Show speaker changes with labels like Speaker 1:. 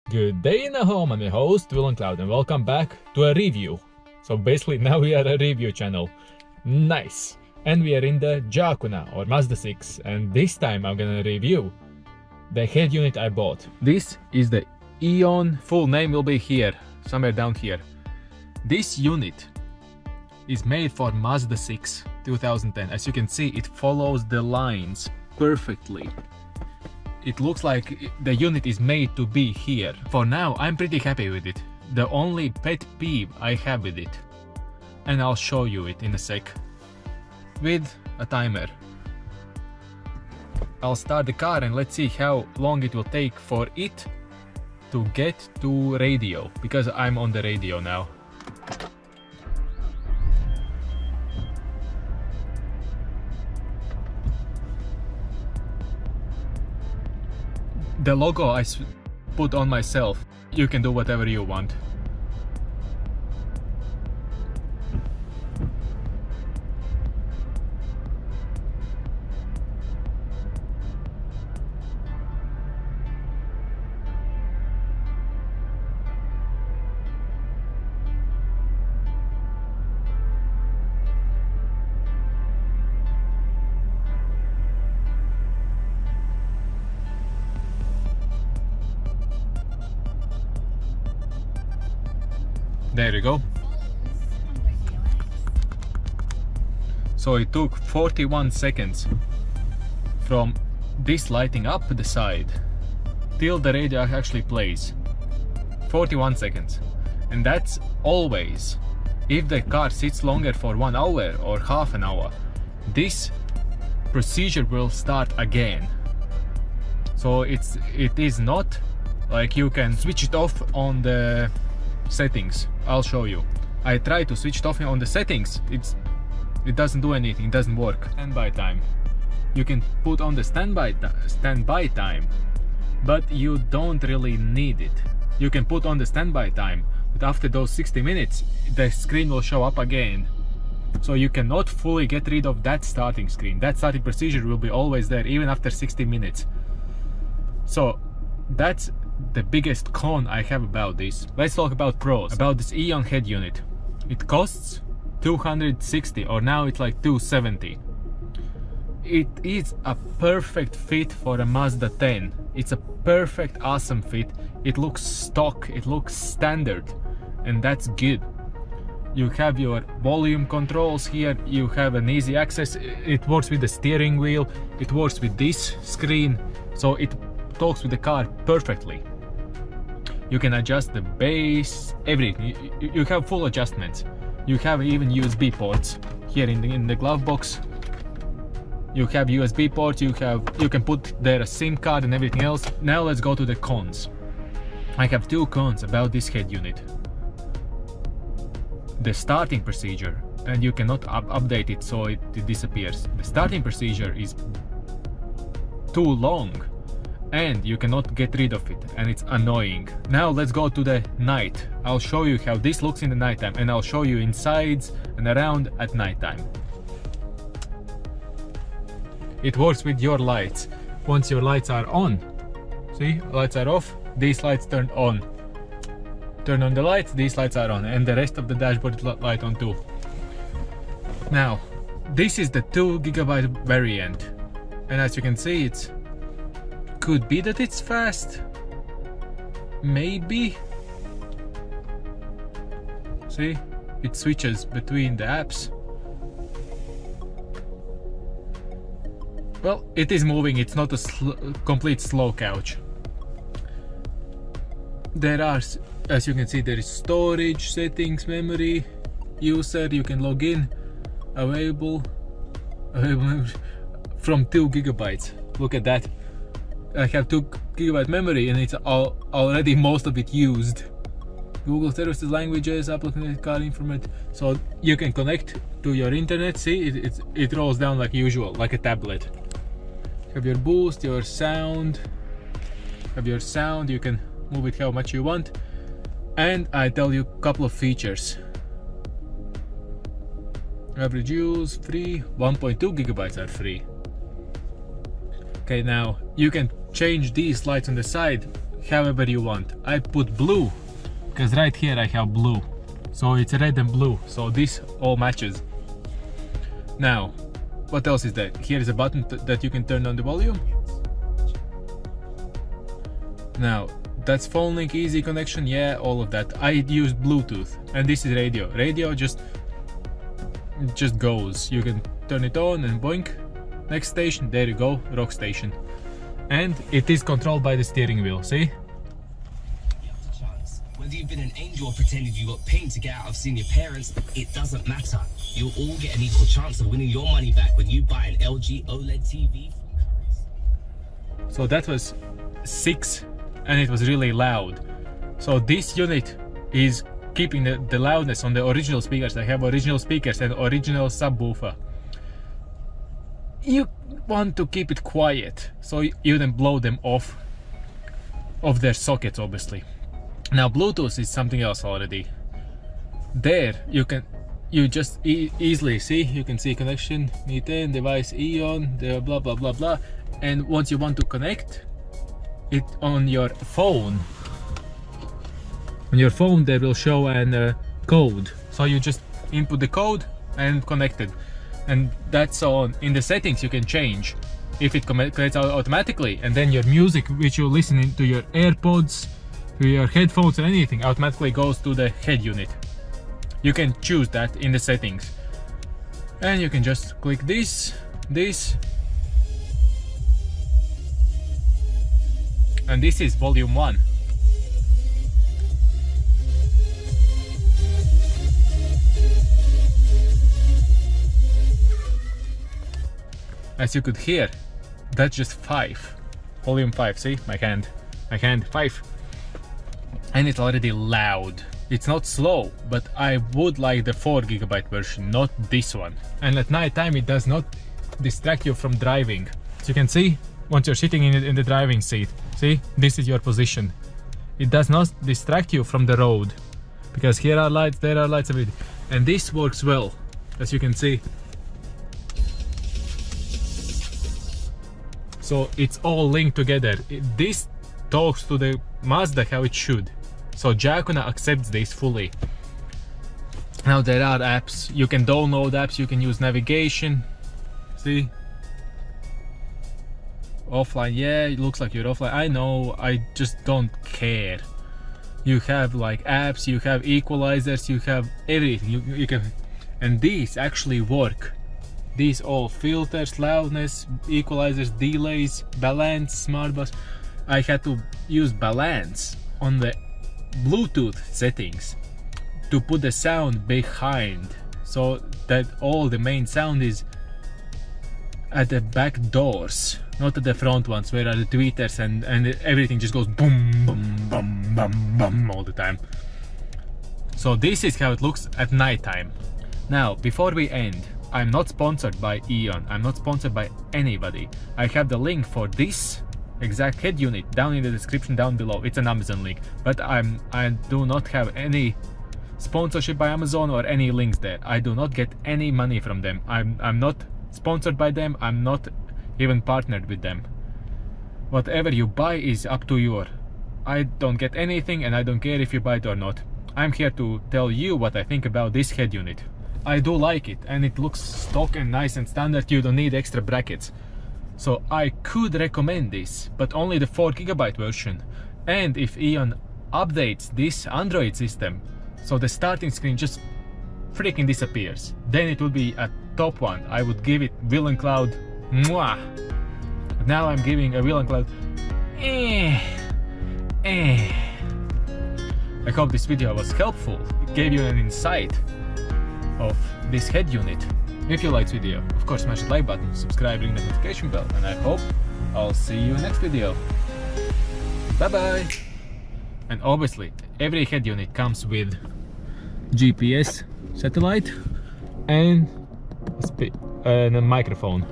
Speaker 1: Good day in the home, I'm your host Willem Cloud and welcome back to a review. So basically now we are a review channel. Nice! And we are in the Jacuna or Mazda 6 and this time I'm gonna review the head unit I bought. This is the Eon, full name will be here, somewhere down here. This unit is made for Mazda 6 2010. As you can see, it follows the lines perfectly. It looks like the unit is made to be here. For now, I'm pretty happy with it. The only pet peeve I have with it, and I'll show you it in a sec, with a timer. I'll start the car and let's see how long it will take for it to get to radio, because I'm on the radio now. The logo I put on myself. You can do whatever you want. There you go. So it took 41 seconds from this lighting up the side till the radio actually plays. 41 seconds. And that's always. If the car sits longer for 1 hour or half an hour, this procedure will start again. So it is not like you can switch it off on the settings. I'll show you. I tried to switch it off on the settings. It doesn't do anything. It doesn't work. Standby time. You can put on the standby time, but you don't really need it. You can put on the standby time, but after those 60 minutes, the screen will show up again. So you cannot fully get rid of that starting screen. That starting procedure will be always there, even after 60 minutes. So that's the biggest con I have about this. Let's talk about pros. About this Eon head unit. It costs 260 or now it's like 270. It is a perfect fit for a Mazda 10. It's a perfect awesome fit. It looks stock, it looks standard, and that's good. You have your volume controls here, you have an easy access, it works with the steering wheel, it works with this screen, so it talks with the car perfectly. You can adjust the bass, everything. You have full adjustments. You have even USB ports here in the glove box. You have USB ports. You can put there a SIM card and everything else. Now let's go to the cons. I have two cons about this head unit. The starting procedure, and you cannot update it so it disappears. The starting procedure is too long and you cannot get rid of it, and it's annoying. Now let's go to the night. I'll show you how this looks in the nighttime, and I'll show you insides and around at nighttime. It works with your lights. Once your lights are on, see, lights are off, these lights turn on. Turn on the lights, these lights are on, and the rest of the dashboard is light on too. Now, this is the 2 GB variant, and as you can see, it's could be that it's fast, maybe. See, it switches between the apps. Well, it is moving, it's not a complete slow couch. There are, as you can see, there is storage, settings, memory, user, you can log in, available from 2 GB. Look at that. I have 2 GB memory and it's already most of it used. Google services, languages, application, car information. So you can connect to your internet. See, it rolls down like usual, like a tablet. Have your boost, your sound. Have your sound. You can move it how much you want. And I tell you a couple of features. Average use free. 1.2 GB are free. Okay, now you can change these lights on the side however you want. I put blue because right here I have blue, so it's red and blue, so this all matches. Now, what else is there? Here is a button that you can turn on the volume. Now, that's phone link, easy connection, yeah, all of that. I use Bluetooth, and this is radio. Radio just goes. You can turn it on and boink. Next station, there you go, rock station. And it is controlled by the steering wheel, see?
Speaker 2: Whether you've been an angel or pretended you got paid to get out of seeing your parents, it doesn't matter. You'll all get an equal chance of winning your money back when you buy an LG OLED TV.
Speaker 1: So that was 6, and it was really loud. So this unit is keeping the loudness on the original speakers. I have original speakers and original subwoofer. You want to keep it quiet, so you then blow them off of their sockets, obviously. Now Bluetooth is something else already. There you just easily see, you can see connection, Niten, device Eon, the blah blah blah blah. And once you want to connect it on your phone, there will show an code. So you just input the code and connect it. And that's on. In the settings you can change if it connects automatically, and then your music, which you listen to your AirPods, to your headphones or anything, automatically goes to the head unit. You can choose that in the settings, and you can just click this, and this is volume 1. As you could hear, that's just 5. Volume 5, see? My hand, 5. And it's already loud. It's not slow, but I would like the 4 GB version, not this one. And at night time it does not distract you from driving. So you can see, once you're sitting in the driving seat, see? This is your position. It does not distract you from the road, because here are lights, there are lights, everything. And this works well, as you can see. So it's all linked together. This talks to the Mazda how it should. So Jacuna accepts this fully. Now there are apps. You can download apps, you can use navigation. See? Offline, yeah, it looks like you're offline. I know, I just don't care. You have like apps, you have equalizers, you have everything. You can, and these actually work. These all filters, loudness, equalizers, delays, balance, smart bus. I had to use balance on the Bluetooth settings to put the sound behind, so that all the main sound is at the back doors, not at the front ones where are the tweeters and everything just goes boom, boom, boom, boom, boom all the time. So this is how it looks at night time. Now, before we end, I'm not sponsored by Eon, I'm not sponsored by anybody. I have the link for this exact head unit down in the description down below. It's an Amazon link, but I do not have any sponsorship by Amazon or any links there. I do not get any money from them. I'm not sponsored by them, I'm not even partnered with them. Whatever you buy is up to you. I don't get anything, and I don't care if you buy it or not. I'm here to tell you what I think about this head unit. I do like it, and it looks stock and nice and standard. You don't need extra brackets. So I could recommend this, but only the 4 GB version. And if Eon updates this Android system, so the starting screen just freaking disappears, then it would be a top one. I would give it Villain Cloud. Mwah! Now I'm giving a Villain Cloud. I hope this video was helpful. It gave you an insight of this head unit. If you liked this video, of course smash the like button, subscribe, ring the notification bell, and I hope I'll see you next video. Bye bye! And obviously, every head unit comes with GPS satellite and a microphone.